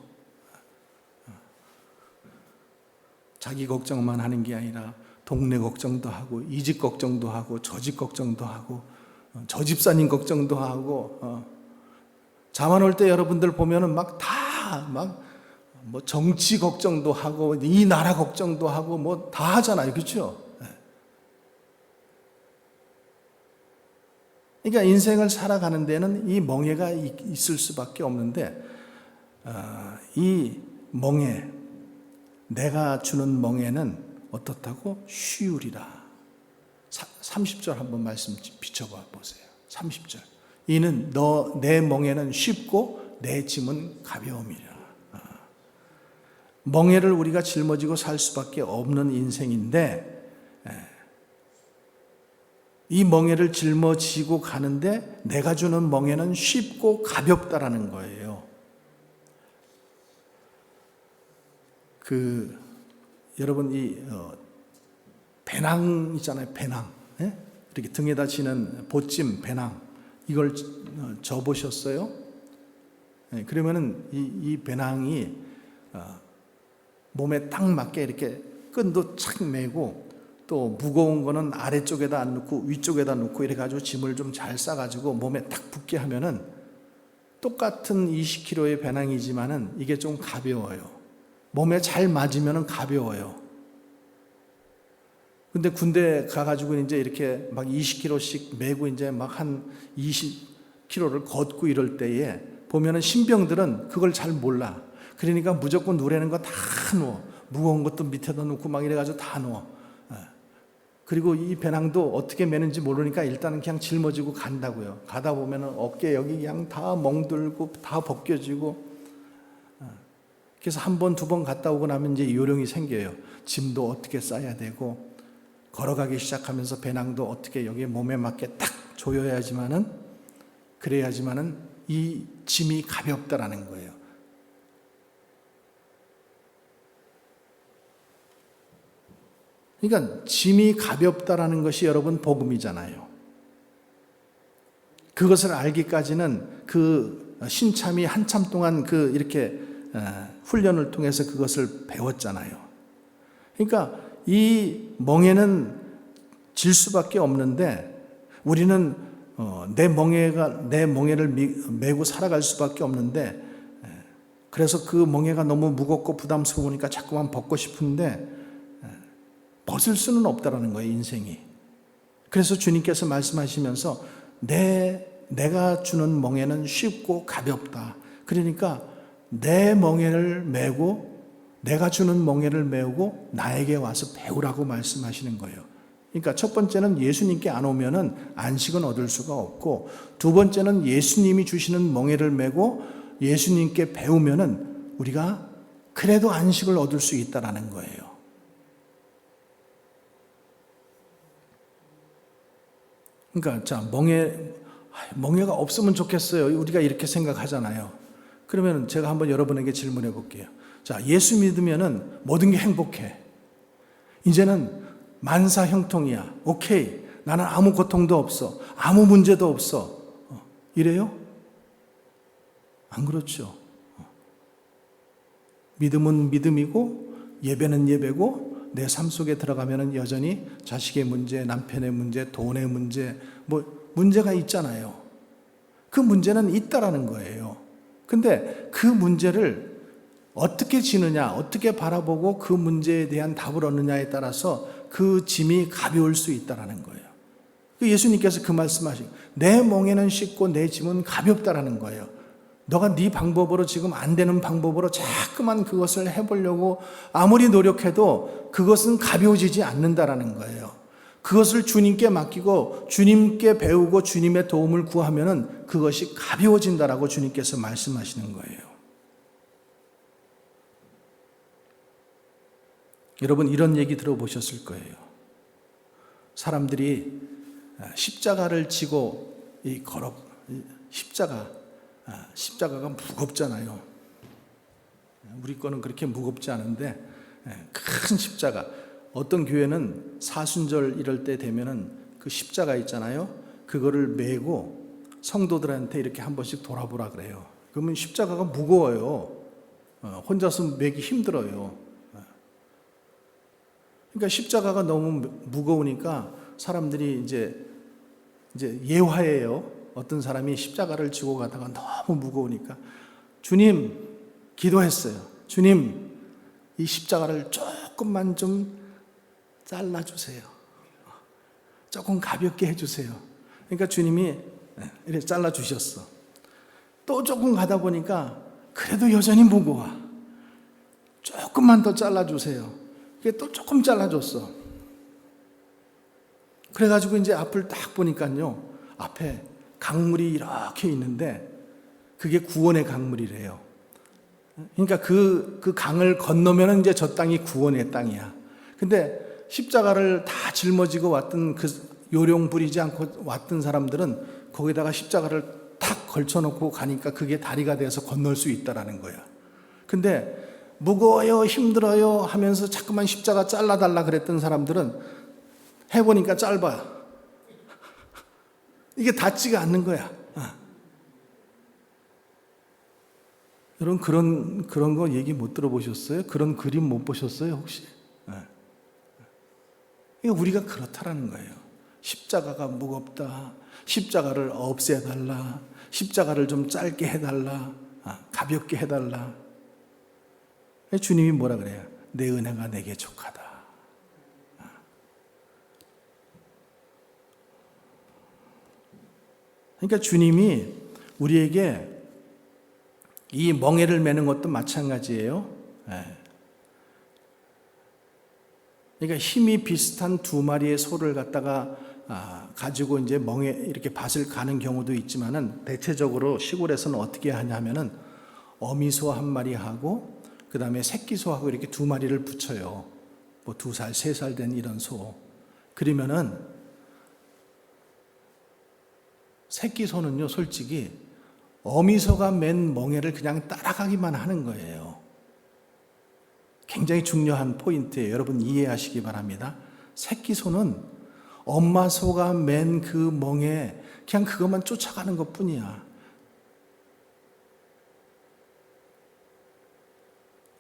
자기 걱정만 하는 게 아니라 동네 걱정도 하고, 이 집 걱정도 하고, 저 집 걱정도 하고, 저 집사님 걱정도 하고, 잠안 올 때 여러분들 보면은 뭐 정치 걱정도 하고, 이 나라 걱정도 하고, 뭐 다 하잖아요. 그렇죠? 그러니까 인생을 살아가는 데는 이 멍에가 있을 수밖에 없는데, 이 멍에, 내가 주는 멍에는 어떻다고? 쉬우리라. 30절 한번 말씀 비춰봐 보세요. 30절. 이는 내 멍에는 쉽고 내 짐은 가벼움이라. 멍에를 우리가 짊어지고 살 수밖에 없는 인생인데, 이 멍에를 짊어지고 가는데 내가 주는 멍에는 쉽고 가볍다라는 거예요. 여러분, 이 배낭 있잖아요. 배낭. 이렇게 등에다 지는 보찜, 배낭. 이걸 져보셨어요? 그러면은 이 배낭이 몸에 딱 맞게 이렇게 끈도 착 매고, 또 무거운 거는 아래쪽에다 안 넣고 위쪽에다 넣고 이렇게 가지고 짐을 좀 잘 싸가지고 몸에 딱 붙게 하면은 똑같은 20kg의 배낭이지만은 이게 좀 가벼워요. 몸에 잘 맞으면은 가벼워요. 근데 군대 가가지고 이제 이렇게 막 20kg씩 메고 이제 막 한 20kg를 걷고 이럴 때에 보면은 신병들은 그걸 잘 몰라. 그러니까 무조건 누래는 거 다 넣어. 무거운 것도 밑에다 놓고 막 이래가지고 다 넣어. 그리고 이 배낭도 어떻게 매는지 모르니까 일단은 그냥 짊어지고 간다고요. 가다 보면은 어깨 여기 그냥 다 멍들고 다 벗겨지고. 그래서 한 번, 두 번 갔다 오고 나면 이제 요령이 생겨요. 짐도 어떻게 싸야 되고, 걸어가기 시작하면서 배낭도 어떻게 여기 몸에 맞게 딱 조여야지만은, 그래야지만은 이 짐이 가볍다라는 거예요. 그러니까 짐이 가볍다라는 것이 여러분 복음이잖아요. 그것을 알기까지는 그 신참이 한참 동안 이렇게 훈련을 통해서 그것을 배웠잖아요. 그러니까 이 멍에는 질 수밖에 없는데, 우리는 내 멍에를 메고 살아갈 수밖에 없는데, 그래서 그 멍에가 너무 무겁고 부담스러우니까 자꾸만 벗고 싶은데 벗을 수는 없다라는 거예요, 인생이. 그래서 주님께서 말씀하시면서 내가 주는 멍에는 쉽고 가볍다. 그러니까 내 멍에를 메고, 내가 주는 멍에를 메우고 나에게 와서 배우라고 말씀하시는 거예요. 그러니까 첫 번째는 예수님께 안 오면은 안식은 얻을 수가 없고, 두 번째는 예수님이 주시는 멍에를 메고 예수님께 배우면은 우리가 그래도 안식을 얻을 수 있다라는 거예요. 그러니까 자, 멍에가 없으면 좋겠어요. 우리가 이렇게 생각하잖아요. 그러면 제가 한번 여러분에게 질문해 볼게요. 자, 예수 믿으면은 모든 게 행복해. 이제는 만사 형통이야. 오케이. 나는 아무 고통도 없어. 아무 문제도 없어. 이래요? 안 그렇죠. 믿음은 믿음이고 예배는 예배고, 내 삶 속에 들어가면은 여전히 자식의 문제, 남편의 문제, 돈의 문제, 뭐 문제가 있잖아요. 그 문제는 있다라는 거예요. 근데 그 문제를 어떻게 지느냐, 어떻게 바라보고 그 문제에 대한 답을 얻느냐에 따라서 그 짐이 가벼울 수 있다라는 거예요. 예수님께서 그 말씀하시고, 내 멍에는 쉽고 내 짐은 가볍다라는 거예요. 너가 네 방법으로, 지금 안 되는 방법으로 자꾸만 그것을 해보려고 아무리 노력해도 그것은 가벼워지지 않는다라는 거예요. 그것을 주님께 맡기고 주님께 배우고 주님의 도움을 구하면은 그것이 가벼워진다라고 주님께서 말씀하시는 거예요. 여러분 이런 얘기 들어보셨을 거예요. 사람들이 십자가를 지고 십자가가 무겁잖아요. 우리 거는 그렇게 무겁지 않은데 큰 십자가. 어떤 교회는 사순절 이럴 때 되면은 그 십자가 있잖아요. 그거를 메고 성도들한테 이렇게 한 번씩 돌아보라 그래요. 그러면 십자가가 무거워요. 혼자서 메기 힘들어요. 그러니까 십자가가 너무 무거우니까 사람들이 이제 예화예요. 어떤 사람이 십자가를 지고 가다가 너무 무거우니까 주님 기도했어요. 주님 이 십자가를 조금만 좀 잘라주세요. 조금 가볍게 해주세요. 그러니까 주님이 이렇게 잘라주셨어. 또 조금 가다 보니까 그래도 여전히 무거워. 조금만 더 잘라주세요. 그게 또 조금 잘라줬어. 그래가지고 이제 앞을 딱 보니까요, 앞에 강물이 이렇게 있는데 그게 구원의 강물이래요. 그러니까 그 강을 건너면 이제 저 땅이 구원의 땅이야. 근데 십자가를 다 짊어지고 왔던 그 요령 부리지 않고 왔던 사람들은 거기다가 십자가를 탁 걸쳐놓고 가니까 그게 다리가 돼서 건널 수 있다라는 거야. 근데 무거워요, 힘들어요 하면서 자꾸만 십자가 잘라달라 그랬던 사람들은 해보니까 짧아. 이게 닿지가 않는 거야. 여러분 그런 거 얘기 못 들어보셨어요? 그런 그림 못 보셨어요 혹시? 이거 우리가 그렇다라는 거예요. 십자가가 무겁다. 십자가를 없애달라. 십자가를 좀 짧게 해달라. 가볍게 해달라. 주님이 뭐라 그래요? 내 은혜가 내게 족하다. 그러니까 주님이 우리에게 이 멍에를 매는 것도 마찬가지예요. 그러니까 힘이 비슷한 두 마리의 소를 갖다가 가지고 이제 멍에 이렇게 밭을 가는 경우도 있지만은 대체적으로 시골에서는 어떻게 하냐면은 어미소 한 마리하고 그 다음에 새끼소하고 이렇게 두 마리를 붙여요. 뭐 2살, 3살 된 이런 소. 그러면은 새끼소는요, 솔직히 어미소가 맨 멍에를 그냥 따라가기만 하는 거예요. 굉장히 중요한 포인트예요. 여러분 이해하시기 바랍니다. 새끼소는 엄마 소가 맨 그 멍에 그냥 그것만 쫓아가는 것 뿐이야.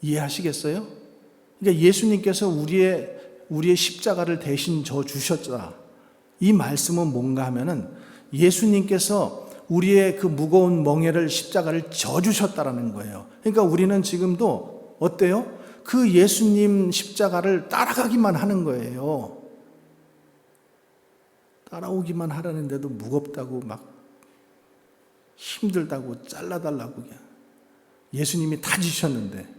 이해하시겠어요? 그러니까 예수님께서 우리의 십자가를 대신 져 주셨다. 이 말씀은 뭔가 하면은 예수님께서 우리의 그 무거운 멍에를 십자가를 져 주셨다라는 거예요. 그러니까 우리는 지금도 어때요? 그 예수님 십자가를 따라가기만 하는 거예요. 따라오기만 하라는데도 무겁다고 막 힘들다고 잘라달라고 그냥. 예수님이 다 지셨는데.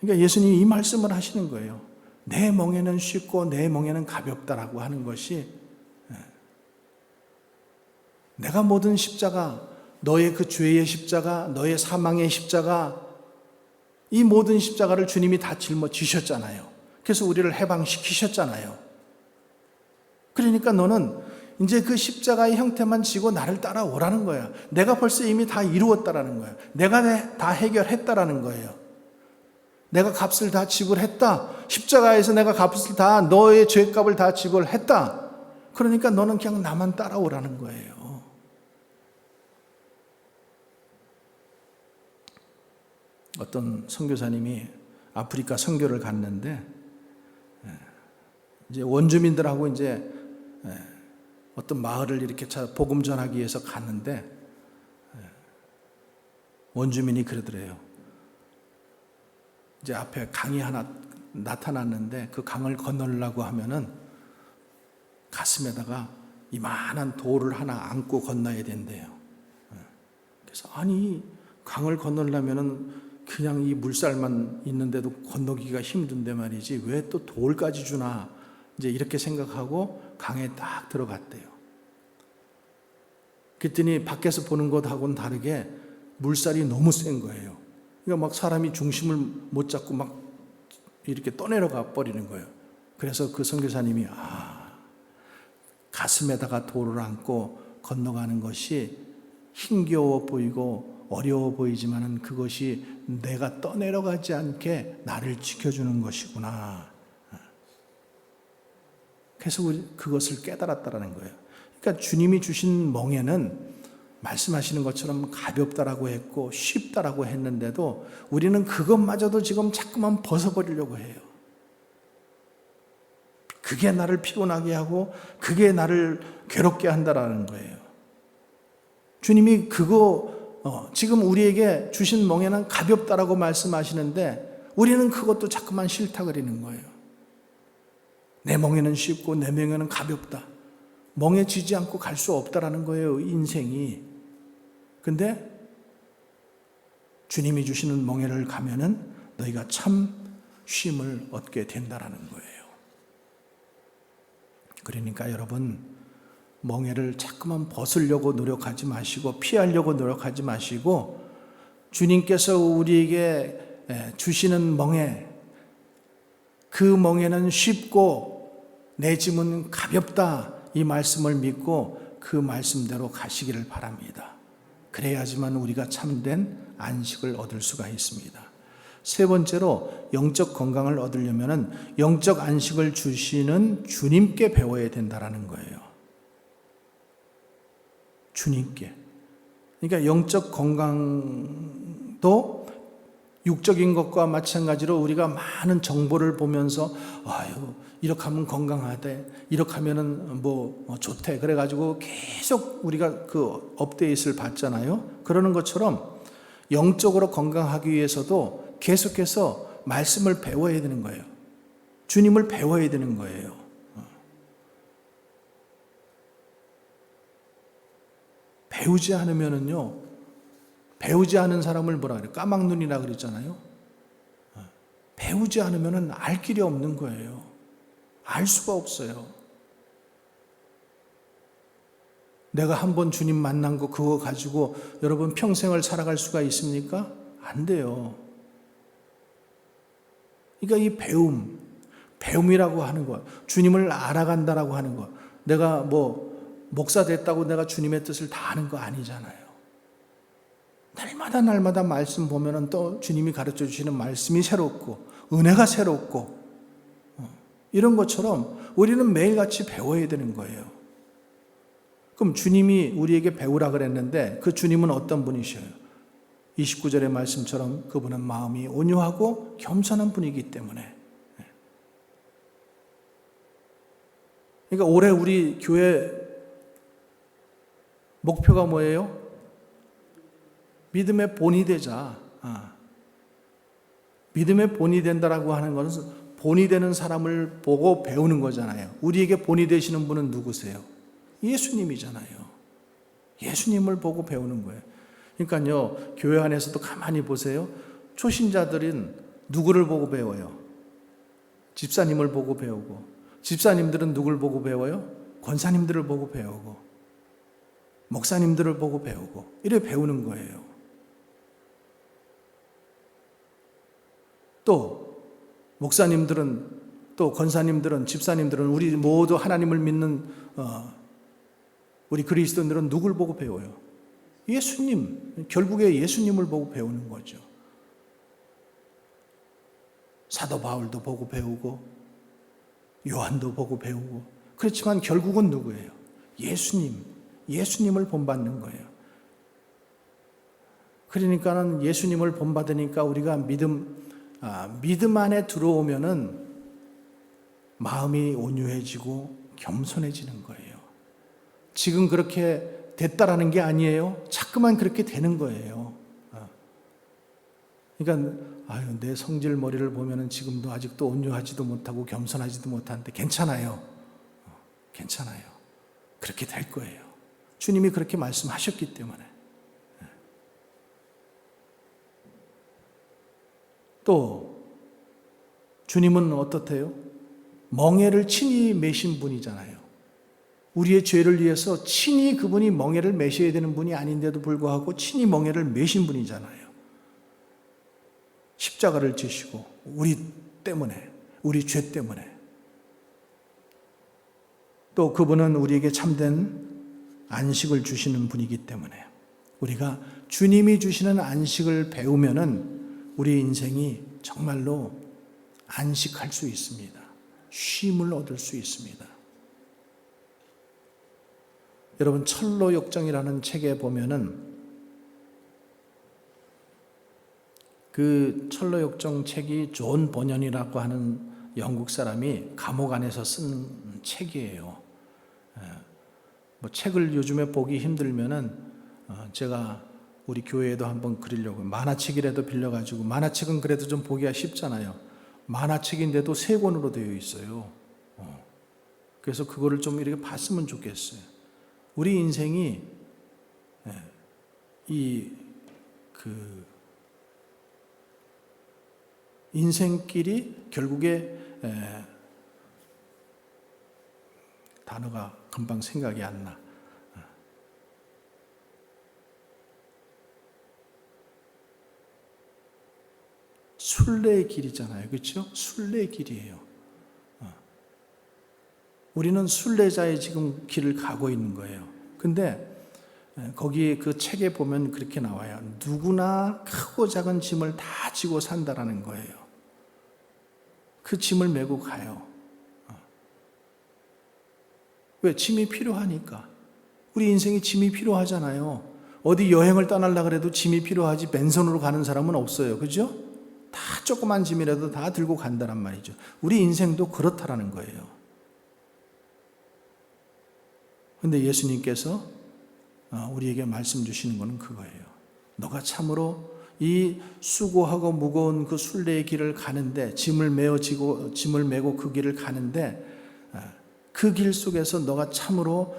그러니까 예수님이 이 말씀을 하시는 거예요. 내 멍에는 쉽고 내 멍에는 가볍다라고 하는 것이 내가 모든 십자가, 너의 그 죄의 십자가, 너의 사망의 십자가, 이 모든 십자가를 주님이 다 짊어지셨잖아요. 그래서 우리를 해방시키셨잖아요. 그러니까 너는 이제 그 십자가의 형태만 지고 나를 따라오라는 거야. 내가 벌써 이미 다 이루었다라는 거야. 내가 다 해결했다라는 거예요. 내가 값을 다 지불했다. 십자가에서 내가 값을 다, 너의 죄값을 다 지불했다. 그러니까 너는 그냥 나만 따라오라는 거예요. 어떤 선교사님이 아프리카 선교를 갔는데 이제 원주민들하고 이제 어떤 마을을 이렇게 복음 전하기 위해서 갔는데 원주민이 그러더래요. 이제 앞에 강이 하나 나타났는데 그 강을 건너려고 하면은 가슴에다가 이만한 돌을 하나 안고 건너야 된대요. 그래서 아니 강을 건너려면은 그냥 이 물살만 있는데도 건너기가 힘든데 말이지 왜 또 돌까지 주나 이제 이렇게 생각하고 강에 딱 들어갔대요. 그랬더니 밖에서 보는 것하고는 다르게 물살이 너무 센 거예요. 그러니까 막 사람이 중심을 못 잡고 막 이렇게 떠내려가 버리는 거예요. 그래서 그 선교사님이 가슴에다가 돌을 안고 건너가는 것이 힘겨워 보이고 어려워 보이지만은 그것이 내가 떠내려가지 않게 나를 지켜주는 것이구나. 그래서 그것을 깨달았다라는 거예요. 그러니까 주님이 주신 멍에는 말씀하시는 것처럼 가볍다라고 했고 쉽다라고 했는데도 우리는 그것마저도 지금 자꾸만 벗어버리려고 해요. 그게 나를 피곤하게 하고 그게 나를 괴롭게 한다라는 거예요. 주님이 지금 우리에게 주신 멍에는 가볍다라고 말씀하시는데 우리는 그것도 자꾸만 싫다 그러는 거예요. 내 멍에는 쉽고 내 멍에는 가볍다. 멍에 지지 않고 갈 수 없다라는 거예요, 인생이. 근데 주님이 주시는 멍에를 가면은 너희가 참 쉼을 얻게 된다라는 거예요. 그러니까 여러분, 멍에를 자꾸만 벗으려고 노력하지 마시고 피하려고 노력하지 마시고 주님께서 우리에게 주시는 멍에, 그 멍에는 쉽고 내 짐은 가볍다, 이 말씀을 믿고 그 말씀대로 가시기를 바랍니다. 그래야지만 우리가 참된 안식을 얻을 수가 있습니다. 세 번째로 영적 건강을 얻으려면 영적 안식을 주시는 주님께 배워야 된다는 거예요. 주님께. 그러니까 영적 건강도 육적인 것과 마찬가지로 우리가 많은 정보를 보면서 이렇게 하면 건강하대, 이렇게 하면은 좋대, 그래가지고 계속 우리가 그 업데이트를 받잖아요. 그러는 것처럼 영적으로 건강하기 위해서도 계속해서 말씀을 배워야 되는 거예요. 주님을 배워야 되는 거예요. 배우지 않으면은요, 배우지 않은 사람을 뭐라 그래요? 까막눈이라 그랬잖아요. 배우지 않으면은 알 길이 없는 거예요. 알 수가 없어요. 내가 한번 주님 만난 거 그거 가지고 여러분 평생을 살아갈 수가 있습니까? 안 돼요. 그러니까 이 배움이라고 하는 것, 주님을 알아간다라고 하는 것, 내가 목사 됐다고 내가 주님의 뜻을 다 아는 거 아니잖아요. 날마다 말씀 보면은 또 주님이 가르쳐 주시는 말씀이 새롭고 은혜가 새롭고 이런 것처럼 우리는 매일같이 배워야 되는 거예요. 그럼 주님이 우리에게 배우라 그랬는데 그 주님은 어떤 분이셔요? 29절의 말씀처럼 그분은 마음이 온유하고 겸손한 분이기 때문에. 그러니까 올해 우리 교회 목표가 뭐예요? 믿음의 본이 되자. 믿음의 본이 된다라고 하는 것은 본이 되는 사람을 보고 배우는 거잖아요. 우리에게 본이 되시는 분은 누구세요? 예수님이잖아요. 예수님을 보고 배우는 거예요. 그러니까요, 교회 안에서도 가만히 보세요. 초신자들은 누구를 보고 배워요? 집사님을 보고 배우고, 집사님들은 누굴 보고 배워요? 권사님들을 보고 배우고, 목사님들을 보고 배우고, 이래 배우는 거예요. 또 목사님들은, 또 권사님들은, 집사님들은, 우리 모두 하나님을 믿는 우리 그리스도인들은 누굴 보고 배워요? 예수님. 결국에 예수님을 보고 배우는 거죠. 사도 바울도 보고 배우고 요한도 보고 배우고, 그렇지만 결국은 누구예요? 예수님을 본받는 거예요. 그러니까는 예수님을 본받으니까 우리가 믿음 안에 들어오면은 마음이 온유해지고 겸손해지는 거예요. 지금 그렇게 됐다라는 게 아니에요. 자꾸만 그렇게 되는 거예요. 그러니까 내 성질 머리를 보면은 지금도 아직도 온유하지도 못하고 겸손하지도 못하는데 괜찮아요. 괜찮아요. 그렇게 될 거예요. 주님이 그렇게 말씀하셨기 때문에. 또 주님은 어떻대요? 멍에를 친히 메신 분이잖아요. 우리의 죄를 위해서 친히 그분이 멍에를 매셔야 되는 분이 아닌데도 불구하고 친히 멍에를 매신 분이잖아요. 십자가를 지시고 우리 때문에, 우리 죄 때문에. 또 그분은 우리에게 참된 안식을 주시는 분이기 때문에 우리가 주님이 주시는 안식을 배우면은 우리 인생이 정말로 안식할 수 있습니다. 쉼을 얻을 수 있습니다. 여러분, 철로역정이라는 책에 보면은 그 철로역정 책이 존 버년이라고 하는 영국 사람이 감옥 안에서 쓴 책이에요. 뭐 책을 요즘에 보기 힘들면은 제가 우리 교회에도 한번 그리려고, 만화책이라도 빌려가지고, 만화책은 그래도 좀 보기가 쉽잖아요. 만화책인데도 3권으로 되어 있어요. 그래서 그거를 좀 이렇게 봤으면 좋겠어요. 우리 인생이 인생길이 결국에 단어가 금방 생각이 안 나. 순례의 길이잖아요. 그렇죠? 순례의 길이에요. 우리는 순례자의 지금 길을 가고 있는 거예요. 근데 거기 그 책에 보면 그렇게 나와요. 누구나 크고 작은 짐을 다 지고 산다라는 거예요. 그 짐을 메고 가요. 왜? 짐이 필요하니까. 우리 인생에 짐이 필요하잖아요. 어디 여행을 떠나려고 해도 짐이 필요하지 맨손으로 가는 사람은 없어요. 그죠? 다 조그만 짐이라도 다 들고 간다란 말이죠. 우리 인생도 그렇다라는 거예요. 근데 예수님께서 우리에게 말씀 주시는 것은 그거예요. 너가 참으로 이 수고하고 무거운 그 순례의 길을 가는데, 짐을 메고 그 길을 가는데, 그 길 속에서 너가 참으로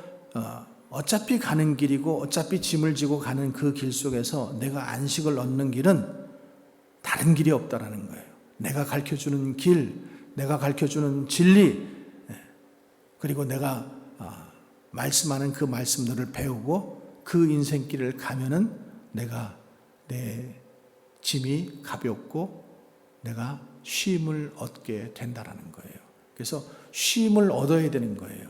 어차피 가는 길이고 어차피 짐을 지고 가는 그 길 속에서 내가 안식을 얻는 길은 다른 길이 없다라는 거예요. 내가 가르쳐주는 길, 내가 가르쳐주는 진리, 그리고 내가 말씀하는 그 말씀들을 배우고 그 인생길을 가면은 내가 내 짐이 가볍고 내가 쉼을 얻게 된다라는 거예요. 그래서 쉼을 얻어야 되는 거예요.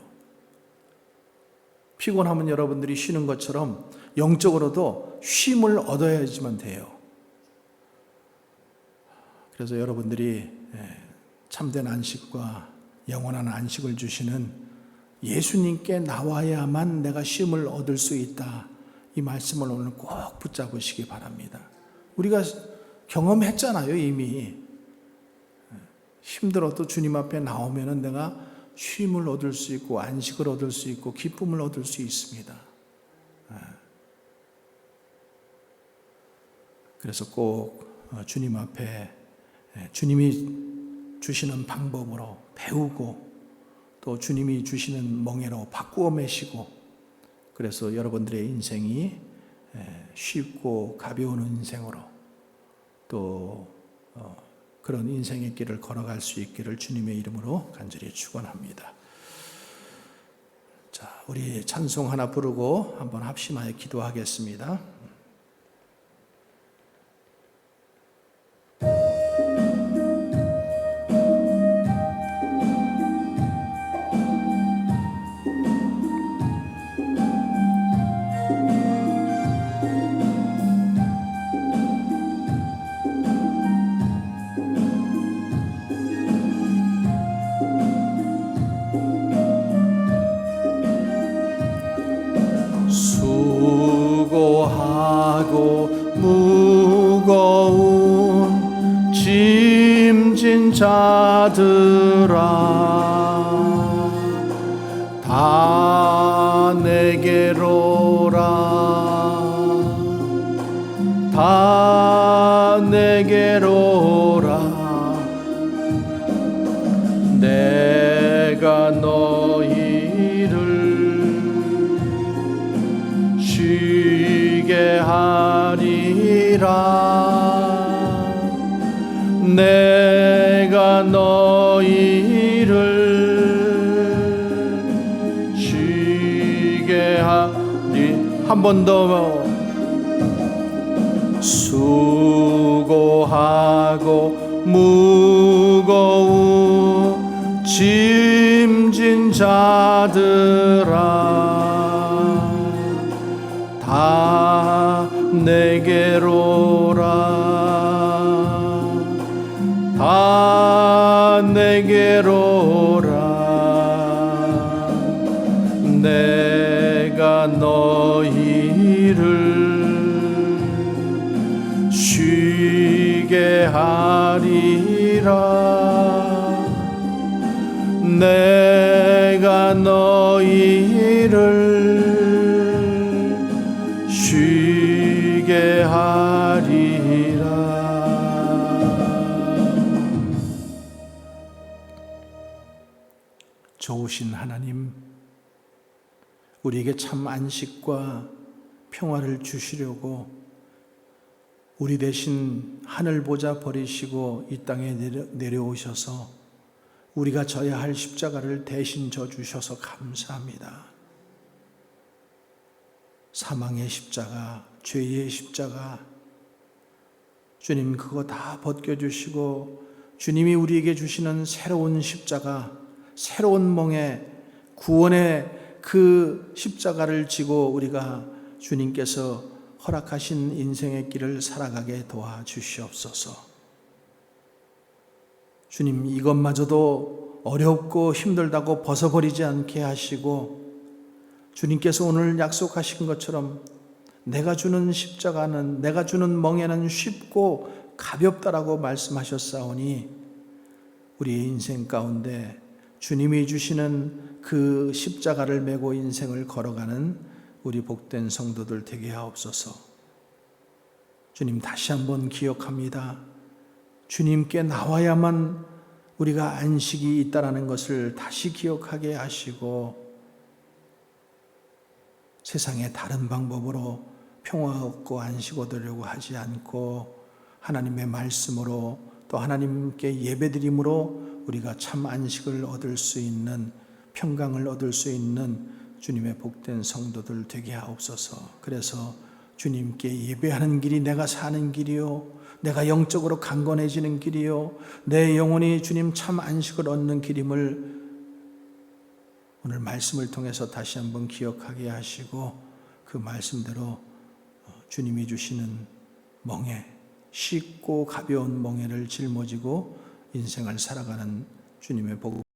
피곤하면 여러분들이 쉬는 것처럼 영적으로도 쉼을 얻어야지만 돼요. 그래서 여러분들이 참된 안식과 영원한 안식을 주시는 예수님께 나와야만 내가 쉼을 얻을 수 있다. 이 말씀을 오늘 꼭 붙잡으시기 바랍니다. 우리가 경험했잖아요, 이미. 힘들어도 주님 앞에 나오면은 내가 쉼을 얻을 수 있고 안식을 얻을 수 있고 기쁨을 얻을 수 있습니다. 그래서 꼭 주님 앞에 주님이 주시는 방법으로 배우고 또 주님이 주시는 멍에로 바꾸어 매시고, 그래서 여러분들의 인생이 쉽고 가벼운 인생으로 또 그런 인생의 길을 걸어갈 수 있기를 주님의 이름으로 간절히 축원합니다. 자, 우리 찬송 하나 부르고 한번 합심하여 기도하겠습니다. 수고하고 무거운 짐진 자들아, 다 내게로라, 다 내게로라. 내가 너희를 쉬게 하리라. 내가 너희를 쉬게 한 번 더 수고하고 무거운 짐진 자들아 다 내게로 오라 다 내게로 오라 내가 너희를 쉬게 하리라 내가 너희를 쉬게 하리라. 좋으신 하나님, 우리에게 참 안식과 평화를 주시려고 우리 대신 하늘 보좌 버리시고 이 땅에 내려오셔서 우리가 져야 할 십자가를 대신 져주셔서 감사합니다. 사망의 십자가, 죄의 십자가, 주님 그거 다 벗겨주시고 주님이 우리에게 주시는 새로운 십자가, 새로운 멍에 구원의 그 십자가를 지고 우리가 주님께서 허락하신 인생의 길을 살아가게 도와주시옵소서. 주님 이것마저도 어렵고 힘들다고 벗어버리지 않게 하시고 주님께서 오늘 약속하신 것처럼 내가 주는 십자가는 내가 주는 멍에는 쉽고 가볍다라고 말씀하셨사오니 우리의 인생 가운데 주님이 주시는 그 십자가를 메고 인생을 걸어가는 우리 복된 성도들 되게 하옵소서. 주님 다시 한번 기억합니다. 주님께 나와야만 우리가 안식이 있다라는 것을 다시 기억하게 하시고 세상의 다른 방법으로 평화 얻고 안식 얻으려고 하지 않고 하나님의 말씀으로 또 하나님께 예배드림으로 우리가 참 안식을 얻을 수 있는 평강을 얻을 수 있는 주님의 복된 성도들 되게 하옵소서. 그래서 주님께 예배하는 길이 내가 사는 길이요 내가 영적으로 강건해지는 길이요 내 영혼이 주님 참 안식을 얻는 길임을 오늘 말씀을 통해서 다시 한번 기억하게 하시고 그 말씀대로 주님이 주시는 멍에 쉽고 가벼운 멍에를 짊어지고 인생을 살아가는 주님의 복